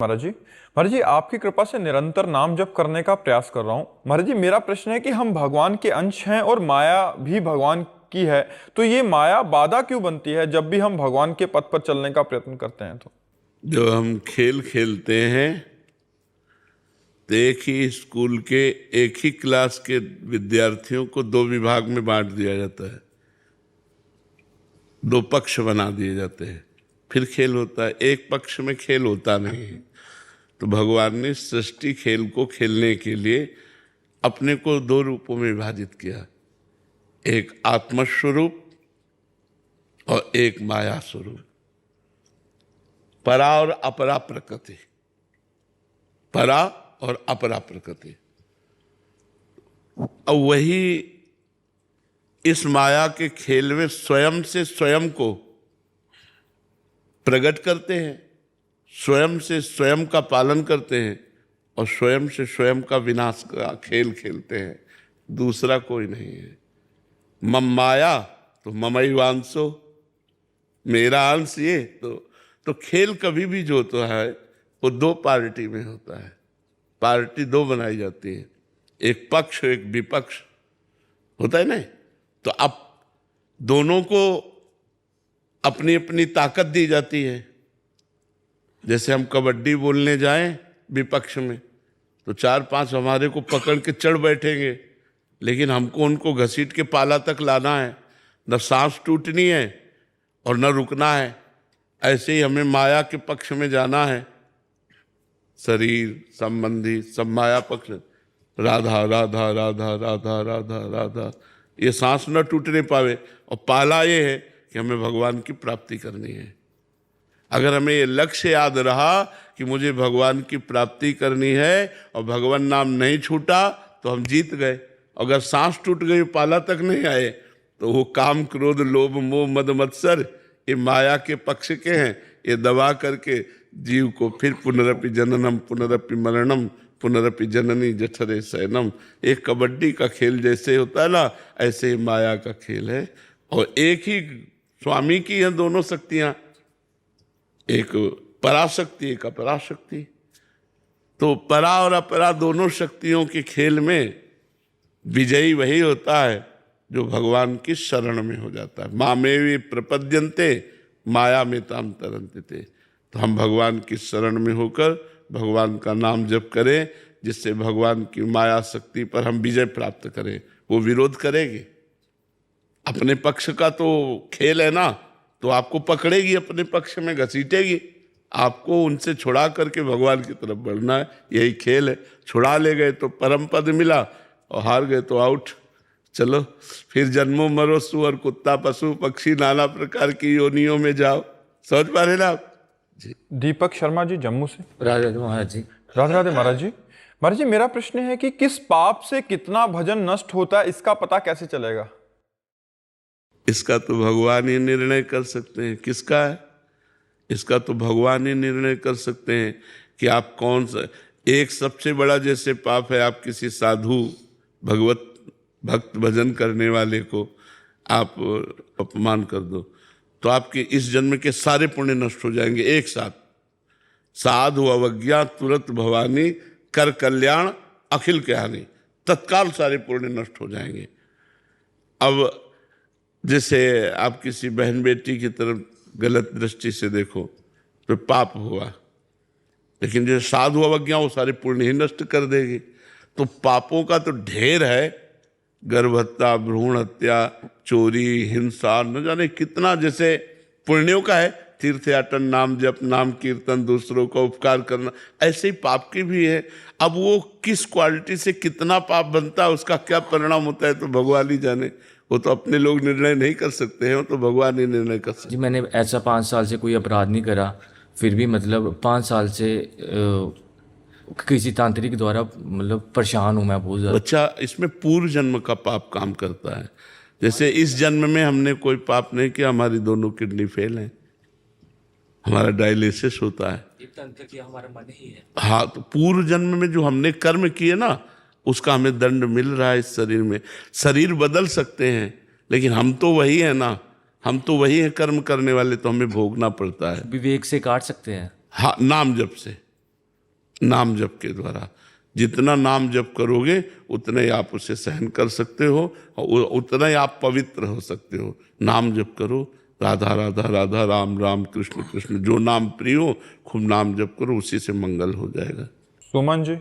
महाराज जी आपकी कृपा से निरंतर नाम जप करने का प्रयास कर रहा हूँ। महाराज जी मेरा प्रश्न है कि हम भगवान के अंश हैं और माया भी भगवान की है, तो ये माया बाधा क्यों बनती है जब भी हम भगवान के पथ पर चलने का प्रयत्न करते हैं? तो जो हम खेल खेलते हैं तो एक ही स्कूल के एक ही क्लास के विद्यार्थियों को दो विभाग में बांट दिया जाता है, दो पक्ष बना दिए जाते हैं, फिर खेल होता है। एक पक्ष में खेल होता नहीं है। तो भगवान ने सृष्टि खेल को खेलने के लिए अपने को दो रूपों में विभाजित किया, एक आत्मस्वरूप और एक माया स्वरूप, परा और अपरा प्रकृति, परा और अपरा प्रकृति। और वही इस माया के खेल में स्वयं से स्वयं को प्रकट करते हैं, स्वयं से स्वयं का पालन करते हैं और स्वयं से स्वयं का विनाश का खेल खेलते हैं। दूसरा कोई नहीं है। मम माया तो ममैवांशो, मेरा अंश ये। तो खेल कभी भी जो होता है वो दो पार्टी में होता है। पार्टी दो बनाई जाती है, एक पक्ष एक विपक्ष होता है ना। तो अब दोनों को अपनी अपनी ताकत दी जाती है। जैसे हम कबड्डी बोलने जाएं विपक्ष में तो चार पांच हमारे को पकड़ के चढ़ बैठेंगे, लेकिन हमको उनको घसीट के पाला तक लाना है, न सांस टूटनी है और न रुकना है। ऐसे ही हमें माया के पक्ष में जाना है। शरीर संबंधी सब माया पक्ष, राधा राधा राधा राधा राधा राधा, ये सांस न टूटने पावे। और पाला ये है कि हमें भगवान की प्राप्ति करनी है। अगर हमें ये लक्ष्य याद रहा कि मुझे भगवान की प्राप्ति करनी है और भगवान नाम नहीं छूटा तो हम जीत गए। अगर सांस टूट गई, पाला तक नहीं आए, तो वो काम क्रोध लोभ मोह मद मत्सर ये माया के पक्ष के हैं। ये दबा करके जीव को फिर पुनरपि जननम पुनरपि मरणम पुनरपि जननी जठरे शयनम। एक कबड्डी का खेल जैसे होता है ना, ऐसे ही माया का खेल है। और एक ही स्वामी की हैं दोनों शक्तियां, एक पराशक्ति एक अपराशक्ति। तो परा और अपरा दोनों शक्तियों के खेल में विजयी वही होता है जो भगवान की शरण में हो जाता है। मामेवि प्रपद्यन्ते माया में ताम तरन्ते। तो हम भगवान की शरण में होकर भगवान का नाम जप करें, जिससे भगवान की माया शक्ति पर हम विजय प्राप्त करें। वो विरोध करेगी। अपने पक्ष का तो खेल है ना, तो आपको पकड़ेगी, अपने पक्ष में घसीटेगी। आपको उनसे छुड़ा करके भगवान की तरफ बढ़ना है। यही खेल है। छुड़ा ले गए तो परम पद मिला और हार गए तो आउट। चलो फिर जन्मों मरो सुअर कुत्ता पशु पक्षी नाना प्रकार की योनियों में जाओ। समझ पा रहे ना आप जी? दीपक शर्मा जी जम्मू से। राधे राधे महाराज जी। राधे राधे महाराज जी। महाराज जी मेरा प्रश्न है कि किस पाप से कितना भजन नष्ट होता है, इसका पता कैसे चलेगा? इसका तो भगवान ही निर्णय कर सकते हैं। किसका है? इसका तो भगवान ही निर्णय कर सकते हैं कि आप कौन सा। एक सबसे बड़ा जैसे पाप है, आप किसी साधु भगवत भक्त भजन करने वाले को आप अपमान कर दो तो आपके इस जन्म के सारे पुण्य नष्ट हो जाएंगे एक साथ। साधु अवज्ञा तुरंत भवानी कर कल्याण अखिल कहानी, तत्काल सारे पुण्य नष्ट हो जाएंगे। अब जैसे आप किसी बहन बेटी की तरफ गलत दृष्टि से देखो तो पाप हुआ, लेकिन जो साधु अवज्ञा वो सारे पुण्य ही नष्ट कर देगी। तो पापों का तो ढेर है। गर्भ हत्या, भ्रूण हत्या, चोरी, हिंसा, न जाने कितना। जैसे पुण्यों का है तीर्थ याटन, नाम जप, नाम कीर्तन, दूसरों का उपकार करना, ऐसे ही पाप की भी है। अब वो किस क्वालिटी से कितना पाप बनता है, उसका क्या परिणाम होता है, तो भगवान ही जाने। वो तो अपने लोग निर्णय नहीं कर सकते हैं, वो तो भगवान ही निर्णय कर सकते। जी मैंने ऐसा 5 साल से कोई अपराध नहीं करा, फिर भी मतलब 5 साल से किसी तांत्रिक द्वारा मतलब परेशान हूँ मैं बहुत ज़्यादा। अच्छा, इसमें पूर्व जन्म का पाप काम करता है। जैसे इस जन्म में हमने कोई पाप नहीं किया, हमारी दोनों किडनी फेल हैं, हमारा डायलिसिस होता है, तंत्र की हमारा मन ही है। हाँ, तो पूर्व जन्म में जो हमने कर्म किए ना, उसका हमें दंड मिल रहा है इस शरीर में। शरीर बदल सकते हैं, लेकिन हम तो वही है ना, हम तो वही हैं कर्म करने वाले, तो हमें भोगना पड़ता है। विवेक से काट सकते हैं। हाँ, नाम जप से। नाम जप के द्वारा। जितना नाम जप करोगे उतना ही आप उसे सहन कर सकते हो और उतना ही आप पवित्र हो सकते हो। नाम जप करो, राधा राधा राधा, राम राम, कृष्ण कृष्ण, जो नाम प्रिय हो खूब नाम जप करो, उसी से मंगल हो जाएगा। सुमन जी।